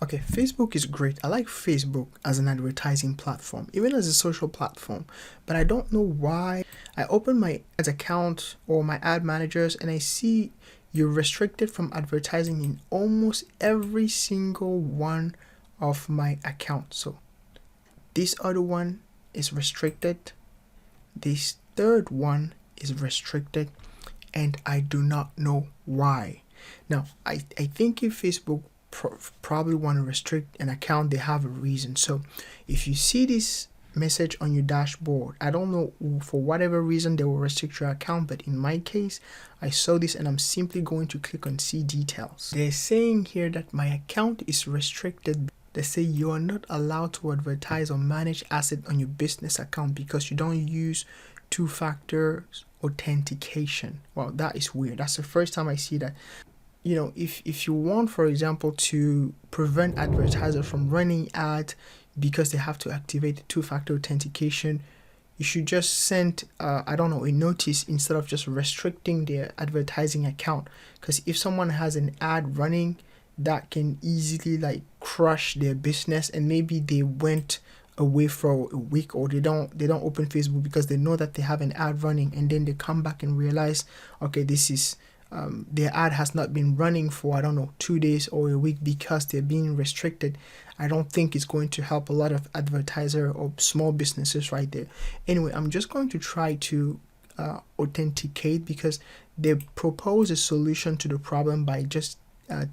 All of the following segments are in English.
Okay, Facebook is great. I like Facebook as an advertising platform, even as a social platform, but I don't know why. I open my ads account or my ad managers and I see you're restricted from advertising in almost every single one of my accounts. So this other one is restricted, this third one is restricted, and I do not know why. Now, I think if Facebook probably want to restrict an account, they have a reason. So if you see this message on your dashboard, I don't know, for whatever reason they will restrict your account, but in my case I saw this and I'm simply going to click on see details. They're saying here that my account is restricted. They say you are not allowed to advertise or manage asset on your business account because you don't use two-factor authentication. Wow, that is weird. That's the first time I see that. You know, if you want, for example, to prevent advertisers from running ads because they have to activate two-factor authentication, you should just send I don't know, a notice instead of just restricting their advertising account. Because if someone has an ad running, that can easily like crush their business, and maybe they went away for a week, or they don't open Facebook because they know that they have an ad running, and then they come back and realize, okay, this is their ad has not been running for, I don't know, 2 days or a week because they're being restricted. I don't think it's going to help a lot of advertiser or small businesses right there. Anyway, I'm just going to try to authenticate, because they propose a solution to the problem by just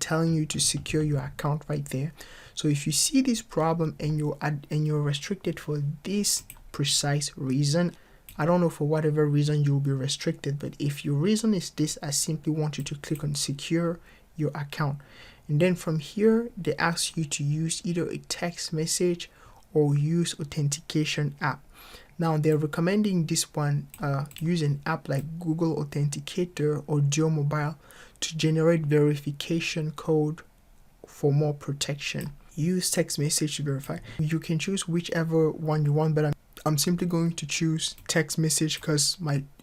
telling you to secure your account right there. So if you see this problem and you're restricted for this precise reason, I don't know, for whatever reason you'll be restricted, but if your reason is this, I simply want you to click on secure your account. And then from here, they ask you to use either a text message or use authentication app. Now they're recommending this one, use an app like Google Authenticator or Duo Mobile to generate verification code for more protection. Use text message to verify. You can choose whichever one you want, but I'm simply going to choose text message because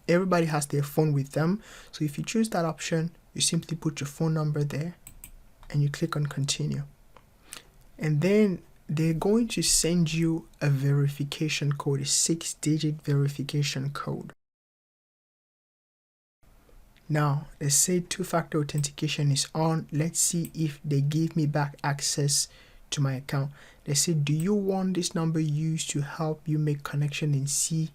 everybody has their phone with them. So if you choose that option, you simply put your phone number there and you click on continue. And then they're going to send you a verification code, a 6-digit verification code. Now, they say two-factor authentication is on. Let's see if they give me back access to my account. They say, do you want this number used to help you make connection and see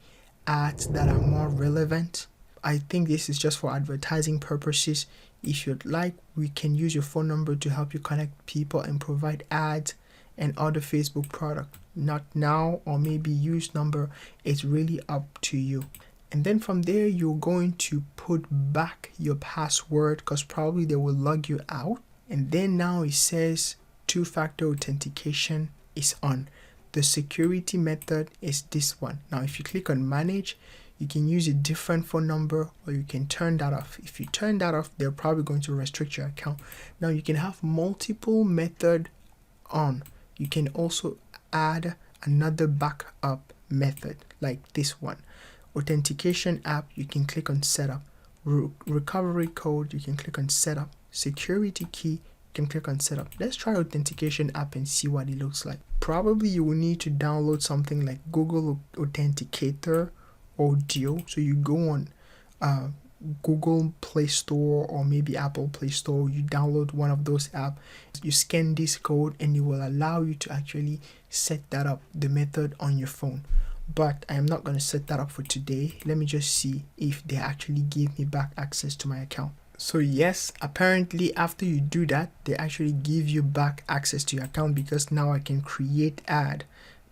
ads that are more relevant? I think this is just for advertising purposes. If you'd like, we can use your phone number to help you connect people and provide ads and other Facebook product. Not now, or maybe use number. It's really up to you. And then from there, you're going to put back your password because probably they will log you out. And then now it says two-factor authentication is on. The security method is this one. Now, if you click on manage, you can use a different phone number or you can turn that off. If you turn that off, they're probably going to restrict your account. Now, you can have multiple method on. You can also add another backup method like this one. Authentication app, you can click on setup. Recovery code, you can click on setup. Security key, you can click on setup. Let's try authentication app and see what it looks like. Probably you will need to download something like Google Authenticator or Duo. So you go on Google Play Store or maybe Apple Play Store, you download one of those apps, you scan this code and it will allow you to actually set that up, the method on your phone. But I am not going to set that up for today. Let me just see if they actually give me back access to my account. So yes, apparently after you do that, they actually give you back access to your account, because now I can create ad.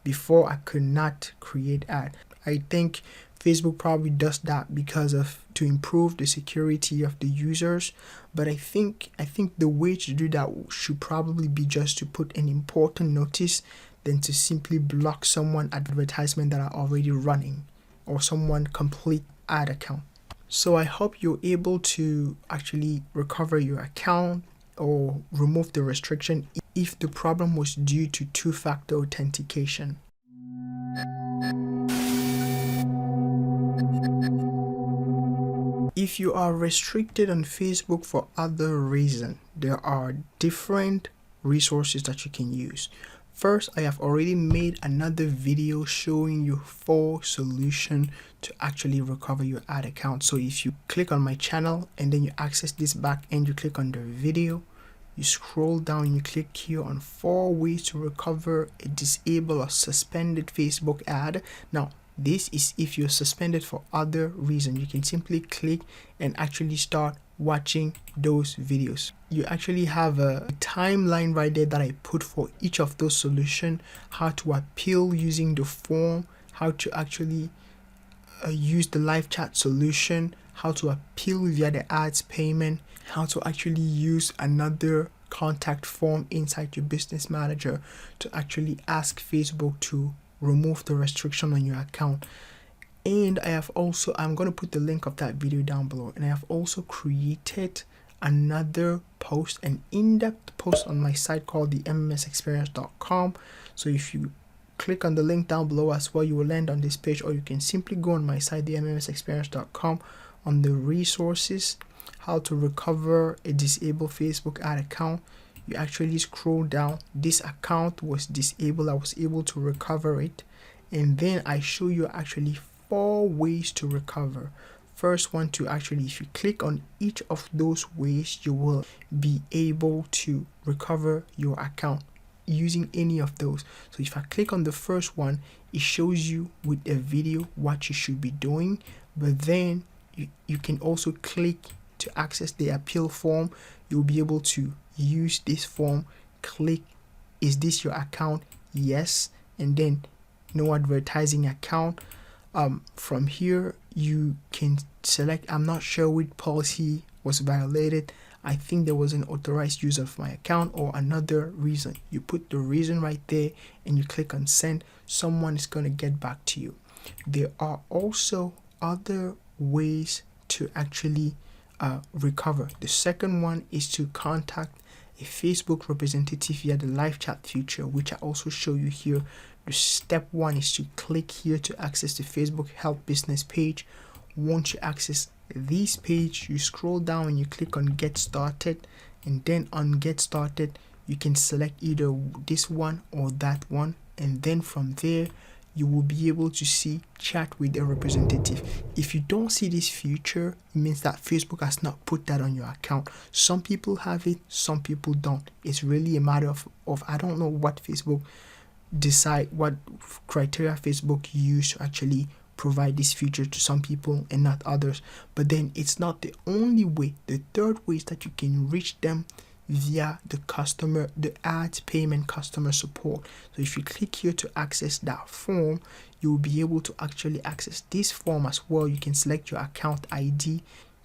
Before I could not create ad. I think Facebook probably does that because of to improve the security of the users, but I think the way to do that should probably be just to put an important notice than to simply block someone advertisement that are already running or someone complete ad account. So I hope you're able to actually recover your account or remove the restriction if the problem was due to two-factor authentication. If you are restricted on Facebook for other reason, there are different resources that you can use. First, I have already made another video showing you 4 solutions to actually recover your ad account. So if you click on my channel and then you access this back and you click on the video, you scroll down, you click here on 4 ways to recover a disabled or suspended Facebook ad. Now, this is if you're suspended for other reasons. You can simply click and actually start watching those videos. You actually have a timeline right there that I put for each of those solutions, how to appeal using the form, how to actually use the live chat solution, how to appeal via the ads payment, how to actually use another contact form inside your business manager to actually ask Facebook to remove the restriction on your account. And I'm going to put the link of that video down below, and I have also created another post, an in-depth post on my site called the mmsexperience.com. So if you click on the link down below as well, you will land on this page, or you can simply go on my site, the mmsexperience.com, on the resources, how to recover a disabled Facebook ad account. You actually scroll down. This account was disabled. I was able to recover it, and then I show you actually 4 ways to recover. First one, to actually, if you click on each of those ways, you will be able to recover your account using any of those. So if I click on the first one, it shows you with a video what you should be doing, but then you can also click to access the appeal form. You'll be able to use this form, click, is this your account? Yes, and then no advertising account. From here you can select, I'm not sure which policy was violated. I think there was an authorized use of my account or another reason. You put the reason right there and you click on send. Someone is going to get back to you. There are also other ways to actually recover. The second one is to contact a Facebook representative via the live chat feature, which I also show you here. The step 1 is to click here to access the Facebook Help Business page. Once you access this page, you scroll down and you click on Get Started, and then on Get Started you can select either this one or that one, and then from there you will be able to see chat with a representative. If you don't see this feature, it means that Facebook has not put that on your account. Some people have it, some people don't. It's really a matter of I don't know what Facebook decide, what criteria Facebook use to actually provide this feature to some people and not others. But then it's not the only way. The third way is that you can reach them via the ads payment customer support. So if you click here to access that form, you will be able to actually access this form as well. You can select your account ID,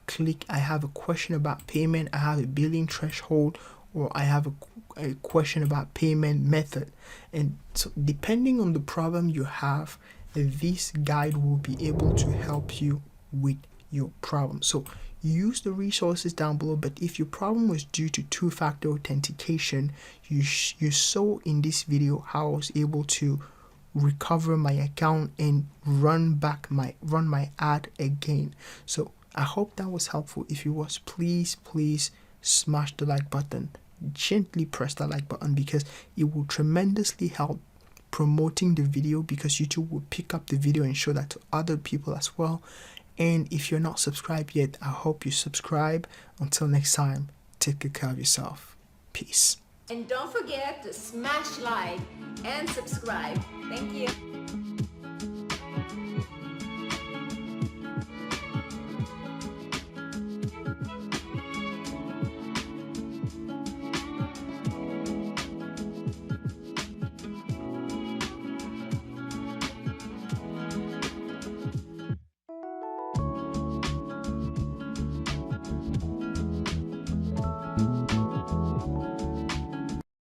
click I have a question about payment, I have a billing threshold, or I have a question about payment method. And so depending on the problem you have, this guide will be able to help you with your problem. So use the resources down below. But if your problem was due to 2-factor authentication, you saw in this video how I was able to recover my account and run my ad again. So I hope that was helpful. If it was, please smash the like button. Gently press that like button, because it will tremendously help promoting the video, because YouTube will pick up the video and show that to other people as well. And if you're not subscribed yet, I hope you subscribe. Until next time, take good care of yourself. Peace. And don't forget to smash like and subscribe. Thank you.